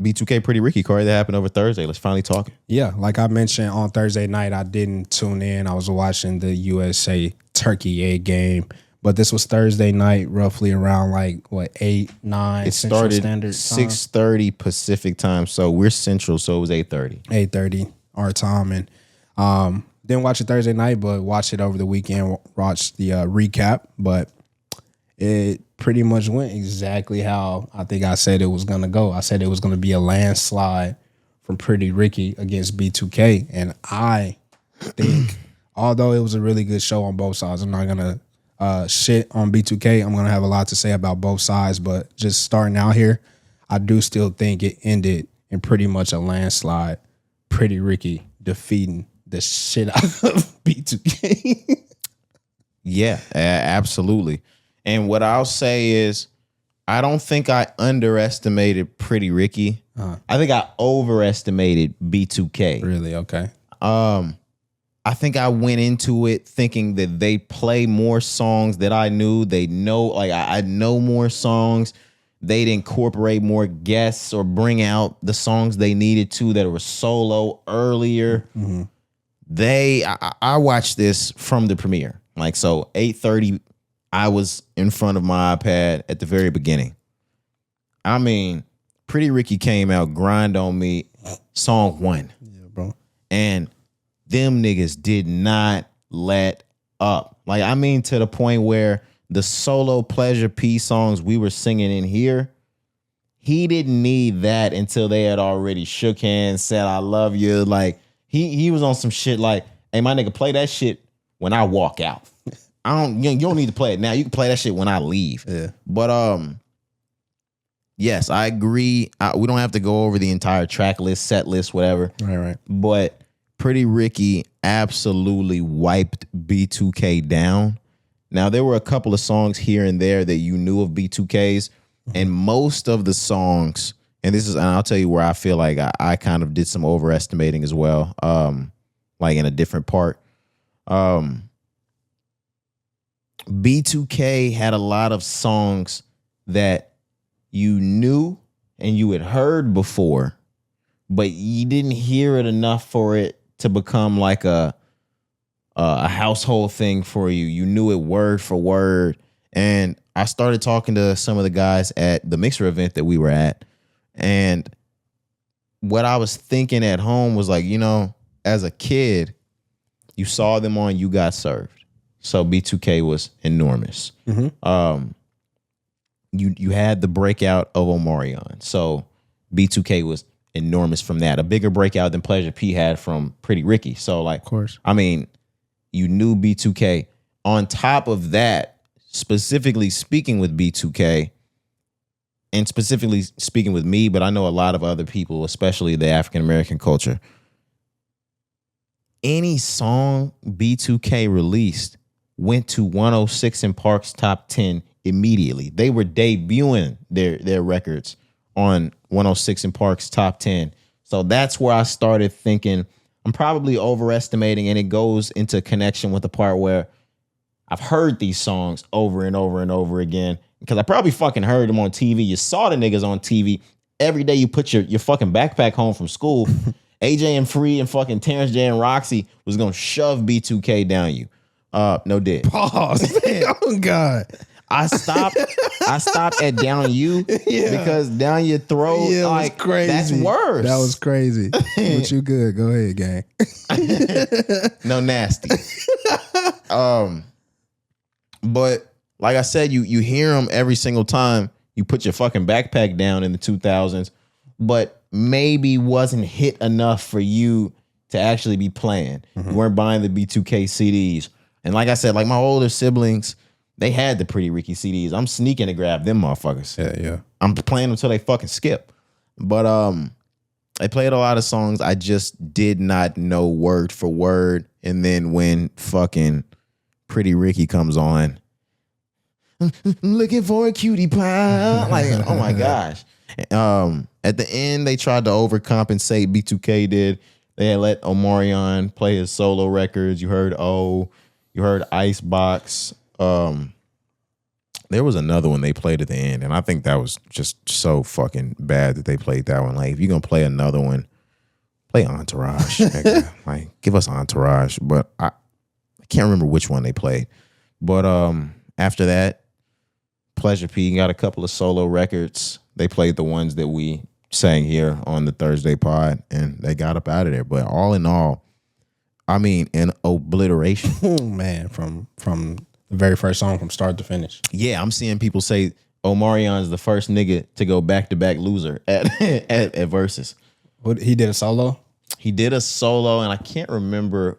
B2K Pretty Ricky, Corey, that happened over Thursday. Let's finally talk. Yeah, like I mentioned on Thursday night, I didn't tune in. I was watching the USA Turkey A game, but this was Thursday night, roughly around like what 8-9 It Central started Standard Time. 6:30 Pacific time, so we're Central, so it was 8:30. 8:30 our time, and didn't watch it Thursday night, but watched it over the weekend. Watched the recap, but it pretty much went exactly how I think I said it was gonna go. I said it was gonna be a landslide from Pretty Ricky against B2K, and I think although it was a really good show on both sides, I'm not gonna shit on B2K. I'm gonna have a lot to say about both sides, but just starting out here, I do still think it ended in pretty much a landslide. Pretty Ricky defeating the shit out of B2K. Yeah, absolutely. And what I'll say is, I don't think I underestimated Pretty Ricky. I think I overestimated B2K. Really? Okay. I think I went into it thinking that they play more songs that I knew. They know, like I know more songs. They'd incorporate more guests or bring out the songs they needed to that were solo earlier. Mm-hmm. I watched this from the premiere. Like, so 8:30, I was in front of my iPad at the very beginning. I mean, Pretty Ricky came out, Grind on Me, song 1. Yeah, bro. And them niggas did not let up. Like, I mean, to the point where the solo Pleasure P songs we were singing in here, he didn't need that until they had already shook hands, said, I love you. Like, he was on some shit like, hey, my nigga, play that shit when I walk out. You don't need to play it now. You can play that shit when I leave. Yeah. But yes, I agree. We don't have to go over the entire track list, set list, whatever. Right. But Pretty Ricky absolutely wiped B2K down. Now, there were a couple of songs here and there that you knew of B2K's, and most of the songs, and I'll tell you where I feel like I kind of did some overestimating as well, like in a different part. B2K had a lot of songs that you knew and you had heard before, but you didn't hear it enough for it to become like a household thing for you. You knew it word for word. And I started talking to some of the guys at the Mixer event that we were at. And what I was thinking at home was like, as a kid, you saw them on You Got Served. So B2K was enormous. Mm-hmm. You had the breakout of Omarion. So B2K was enormous from that. A bigger breakout than Pleasure P had from Pretty Ricky. So, like, Of course. I mean, you knew B2K. On top of that, specifically speaking with B2K, and specifically speaking with me, but I know a lot of other people, especially the African-American culture, any song B2K released went to 106 in Park's top 10 immediately. They were debuting their records on 106 in Park's top 10. So that's where I started thinking I'm probably overestimating, and it goes into connection with the part where I've heard these songs over and over and over again because I probably fucking heard them on TV. You saw the niggas on TV every day. You put your fucking backpack home from school. AJ and Free and fucking Terrence J and Roxy was gonna shove B2K down you. No did. Pause. Oh God. I stopped at down you because down your throat, Yeah, like, crazy. that's worse. That was crazy. But you good. Go ahead, gang. No nasty. But like I said, you hear them every single time you put your fucking backpack down in the 2000s, but maybe wasn't hit enough for you to actually be playing. You weren't buying the B2K CDs. And like I said, like my older siblings, they had the Pretty Ricky CDs. I'm sneaking to grab them motherfuckers. Yeah. I'm playing them until they fucking skip. But I played a lot of songs I just did not know word for word. And then when fucking Pretty Ricky comes on, looking for a cutie pie. Like, oh my gosh. At the end, they tried to overcompensate. B2K did. They had let Omarion play his solo records. You heard you heard Icebox. There was another one they played at the end, and I think that was just so fucking bad that they played that one. Like, if you're gonna play another one, play Entourage. Nigga. Like, give us Entourage. But I can't remember which one they played. But after that, Pleasure P got a couple of solo records. They played the ones that we sang here on the Thursday pod, and they got up out of there. But all in all, I mean, an obliteration. Oh man, from the very first song from start to finish. Yeah, I'm seeing people say Omarion's the first nigga to go back-to-back loser at VERZUZ. What, he did a solo? He did a solo, and I can't remember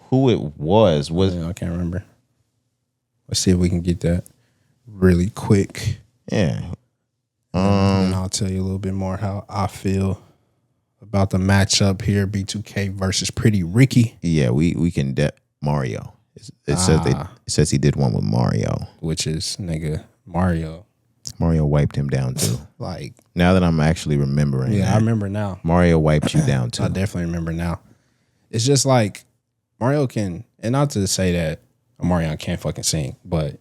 who it was. Yeah, I can't remember. Let's see if we can get that really quick. Yeah. And I'll tell you a little bit more how I feel about the matchup here. B2K versus Pretty Ricky. Yeah, we can Mario. It says he did one with Mario, which is nigga Mario. Mario wiped him down too. Like, now that I'm actually remembering, yeah, I remember now. Mario wiped you down too. I definitely remember now. It's just like Mario can, and not to say that Omarion can't fucking sing, but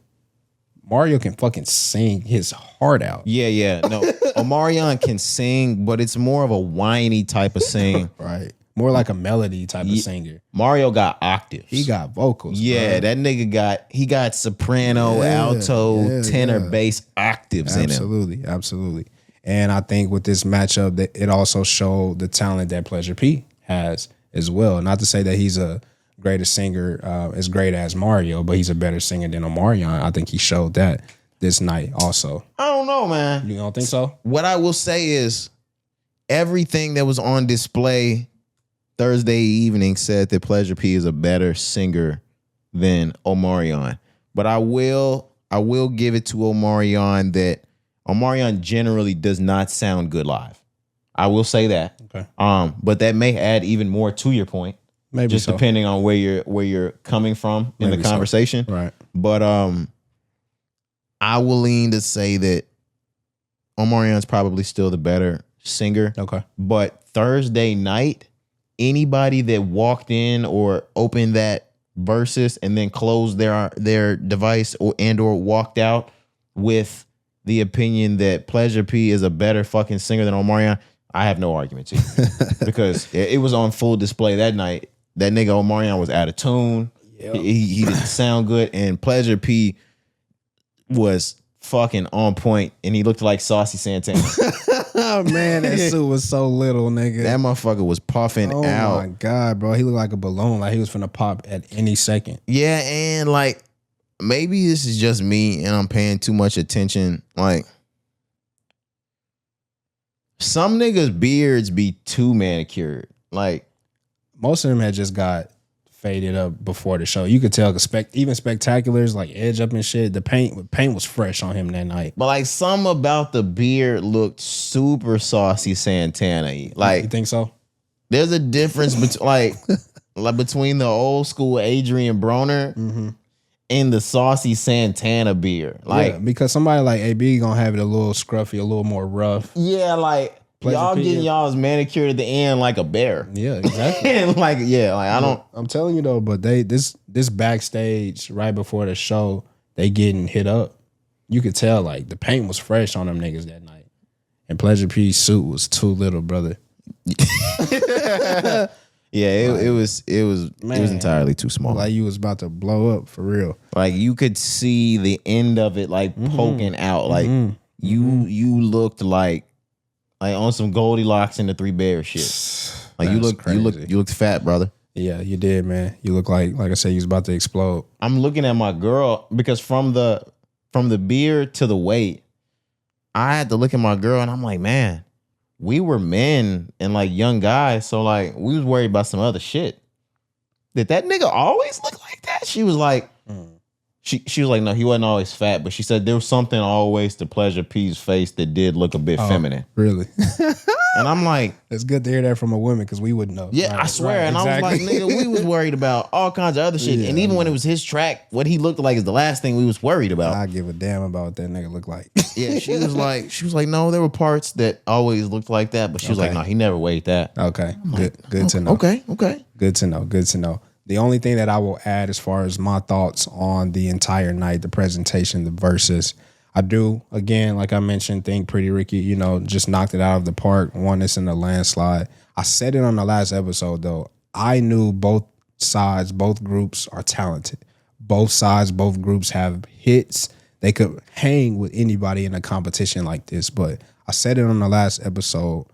Mario can fucking sing his heart out. Yeah. No, Omarion can sing, but it's more of a whiny type of sing. Right. More like a melody type of singer. Mario got octaves. He got vocals. Yeah, bro. that nigga got soprano, alto, tenor, bass octaves in him. Absolutely. And I think with this matchup, that it also showed the talent that Pleasure P has as well. Not to say that he's a greater singer, as great as Mario, but he's a better singer than Omarion. I think he showed that this night also. I don't know, man. You don't think so? What I will say is everything that was on display Thursday evening said that Pleasure P is a better singer than Omarion. But I will give it to Omarion that Omarion generally does not sound good live. I will say that. Okay. But that may add even more to your point. Maybe just so. Depending on where you're coming from in the conversation. Right. But I will lean to say that Omarion's probably still the better singer. Okay. But Thursday night, anybody that walked in or opened that VERZUZ and then closed their device or walked out with the opinion that Pleasure P is a better fucking singer than Omarion, I have no argument to you. Because it was on full display that night. That nigga Omarion was out of tune. Yep. He didn't sound good. And Pleasure P was fucking on point, and he looked like Saucy Santana. Oh man, that suit was so little, nigga. That motherfucker was puffing out. Oh my god, bro, he looked like a balloon, like he was finna pop at any second. Yeah, and like maybe this is just me, and I'm paying too much attention. Like some niggas' beards be too manicured. Like most of them had just got faded up before the show. You could tell, cause even Spectaculars, like edge up and shit, the paint was fresh on him that night. But like some about the beard looked super Saucy Santana-y. Like, you think so? There's a difference between like between the old school Adrian Broner and the Saucy Santana beard. Like, yeah, because somebody like AB gonna have it a little scruffy, a little more rough. Yeah, like y'all getting y'all's manicured at the end like a bear. Yeah, exactly. And like, yeah, like I don't. I'm telling you though, but this backstage right before the show, they getting hit up. You could tell like the paint was fresh on them niggas that night, and Pleasure P's suit was too little, brother. Yeah, it was entirely too small. Like you was about to blow up for real. Like you could see the end of it like poking out. Like you looked like on some Goldilocks and the Three Bears shit. Like you looked fat, brother. Yeah, you did, man. You look like I said, you was about to explode. I'm looking at my girl because from the beard to the weight, I had to look at my girl and I'm like, man, we were men and like young guys, so like we was worried about some other shit. Did that nigga always look like that? She was like, she was like, no, he wasn't always fat, but she said there was something always to Pleasure P's face that did look a bit feminine. Really? And I'm like, it's good to hear that from a woman because we wouldn't know. Yeah, right, I swear. Right, and exactly. I was like, nigga, we was worried about all kinds of other shit. Yeah, and even when it was his track, what he looked like is the last thing we was worried about. I give a damn about what that nigga look like. Yeah, she was like, no, there were parts that always looked like that, but she was like, no, he never weighed that. Okay, good to know. Okay. Good to know. The only thing that I will add as far as my thoughts on the entire night, the presentation, the verses, I do, again, like I mentioned, think Pretty Ricky, you know, just knocked it out of the park, won this in a landslide. I said it on the last episode, though. I knew both sides, both groups are talented. Both sides, both groups have hits. They could hang with anybody in a competition like this. But I said it on the last episode,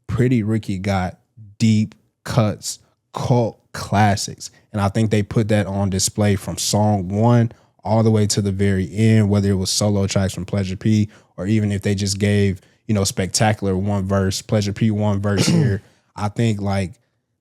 Pretty Ricky got deep cuts, cult classics. And I think they put that on display from song one all the way to the very end, whether it was solo tracks from Pleasure P or even if they just gave, you know, Spectacular one verse, Pleasure P one verse here. I think like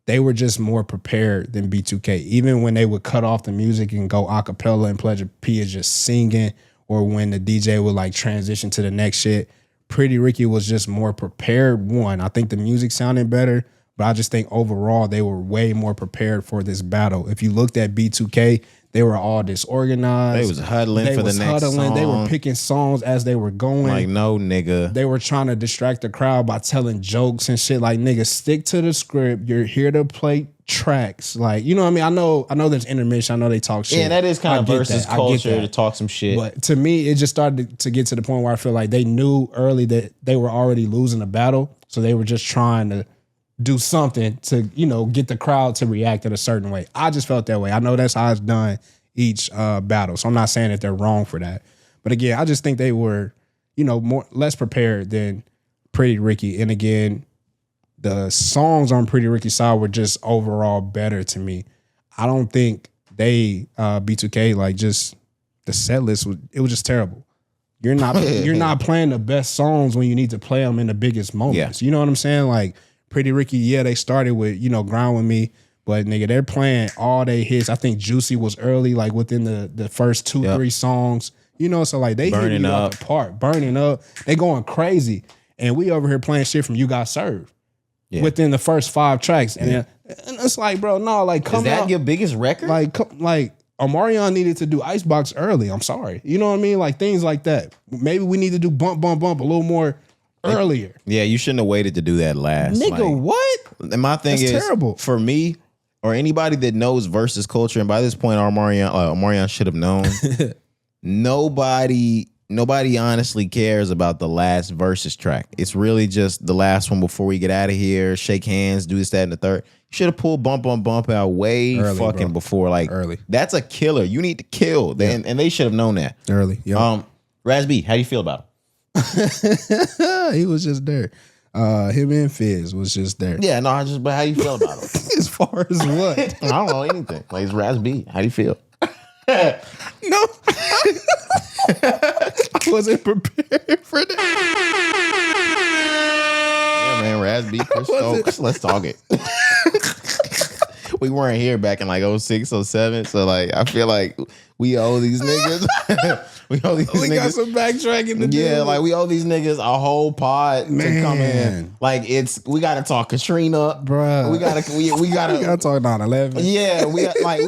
they were just more prepared than B2K. Even when they would cut off the music and go a cappella and Pleasure P is just singing, or when the DJ would like transition to the next shit, Pretty Ricky was just more prepared. One, I think the music sounded better, but I just think overall they were way more prepared for this battle. If you looked at B2K, they were all disorganized. They was huddling for the next song. They were picking songs as they were going. Like, no, nigga. They were trying to distract the crowd by telling jokes and shit. Like, nigga, stick to the script. You're here to play tracks. Like, you know what I mean? I know there's intermission. I know they talk shit. Yeah, that is kind of versus culture to talk some shit. But to me, it just started to get to the point where I feel like they knew early that they were already losing the battle. So they were just trying to do something to, you know, get the crowd to react in a certain way. I just felt that way. I know that's how it's done each battle. So I'm not saying that they're wrong for that. But again, I just think they were, you know, less prepared than Pretty Ricky. And again, the songs on Pretty Ricky's side were just overall better to me. I don't think they B2K, like, just the set list was just terrible. You're not playing the best songs when you need to play them in the biggest moments. Yeah. You know what I'm saying? Like Pretty Ricky, yeah, they started with, you know, Grind With Me, but nigga, they're playing all their hits. I think Juicy was early, like within the first 2-3 songs. You know, so like they hit you out the park, burning up. They going crazy. And we over here playing shit from You Got Served within the first 5 tracks. And it's like, bro, no, like come out. Is that your biggest record? Like Omarion needed to do Icebox early. I'm sorry. You know what I mean? Like things like that. Maybe we need to do Bump, Bump, Bump a little more earlier. Yeah, you shouldn't have waited to do that last. Nigga, like, what? And my thing is terrible. For me, or anybody that knows versus culture, and by this point, Omarion should have known. Nobody honestly cares about the last versus track. It's really just the last one before we get out of here, shake hands, do this, that, and the third. You should have pulled Bump on Bump out way early, fucking bro. Before. Like early. That's a killer. You need to kill. Yeah. And they should have known that. Early. Yep. Raz B, how do you feel about him? He was just there. Him and Fizz was just there. Yeah, no, but how do you feel about him? As far as what? I don't know anything. Like, it's Raz B. How do you feel? No. I wasn't prepared for that. Yeah, man, Raz B. Chris Stokes. Let's talk it. We weren't here back in like 06, 07. So like I feel like we owe these niggas. we got some backtracking to do. Yeah, like we owe these niggas a whole pod to come in. Like we gotta talk Katrina, bruh. We gotta talk 9/11. Yeah, we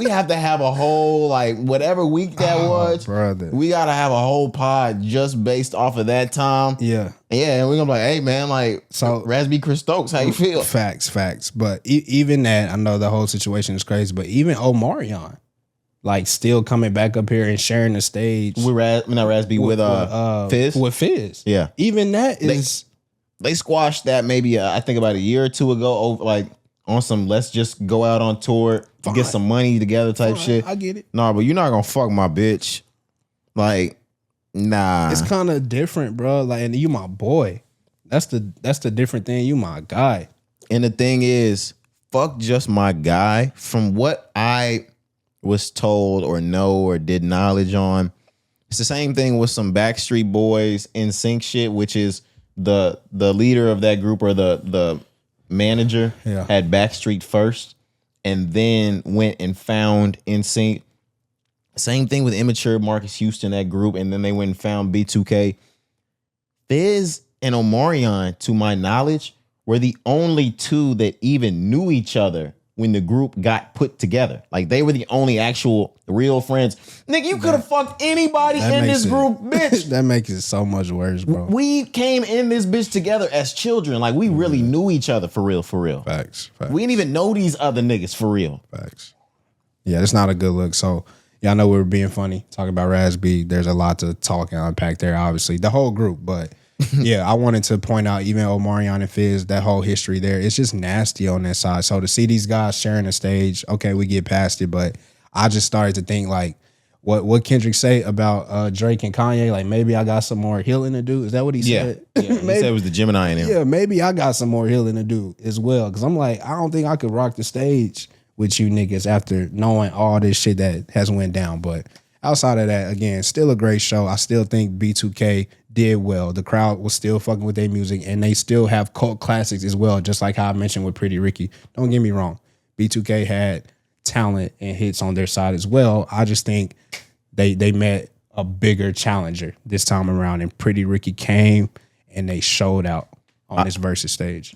have to have a whole like whatever week that was. Brother. We gotta have a whole pod just based off of that time. Yeah. Yeah, and we're gonna be like, hey man, like, so Raz B. Chris Stokes, how you feel? Facts. But even that, I know the whole situation is crazy, but even Omarion, like, still coming back up here and sharing the stage with Raz B. with Fizz. With Fizz. Yeah. Even that is they squashed that maybe I think about a year or two ago, over, like on some let's just go out on tour to get some money together type shit. I get it. Nah, but you're not gonna fuck my bitch. Like, nah. It's kind of different, bro. Like, and you my boy. That's the different thing. You my guy. And the thing is, fuck just my guy. From what I was told or know or did knowledge on, it's the same thing with some Backstreet Boys NSYNC shit, which is the leader of that group or the manager had Backstreet first and then went and found NSYNC. Same thing with Immature, Marcus Houston, that group, and then they went and found B2K. Fizz and Omarion, to my knowledge, were the only two that even knew each other when the group got put together. Like, they were the only actual real friends. Nigga, you could have fucked anybody in this group, bitch. That makes it so much worse, bro. We came in this bitch together as children. Like, we really knew each other for real. Facts. We didn't even know these other niggas for real. Facts. Yeah, it's not a good look. So yeah, I know we were being funny talking about Raz B. There's a lot to talk and unpack there, obviously. The whole group, but yeah, I wanted to point out even Omarion and Fizz, that whole history there. It's just nasty on that side. So to see these guys sharing the stage, okay, we get past it, but I just started to think like, what Kendrick say about Drake and Kanye? Like maybe I got some more healing to do. Is that what he said? Yeah, he said it was the Gemini in him. Yeah, maybe I got some more healing to do as well. Cause I'm like, I don't think I could rock the stage with you niggas after knowing all this shit that has went down. But outside of that, again, still a great show. I still think B2K did well. The crowd was still fucking with their music, and they still have cult classics as well, just like how I mentioned with Pretty Ricky. Don't get me wrong. B2K had talent and hits on their side as well. I just think they met a bigger challenger this time around, and Pretty Ricky came and they showed out on this versus stage.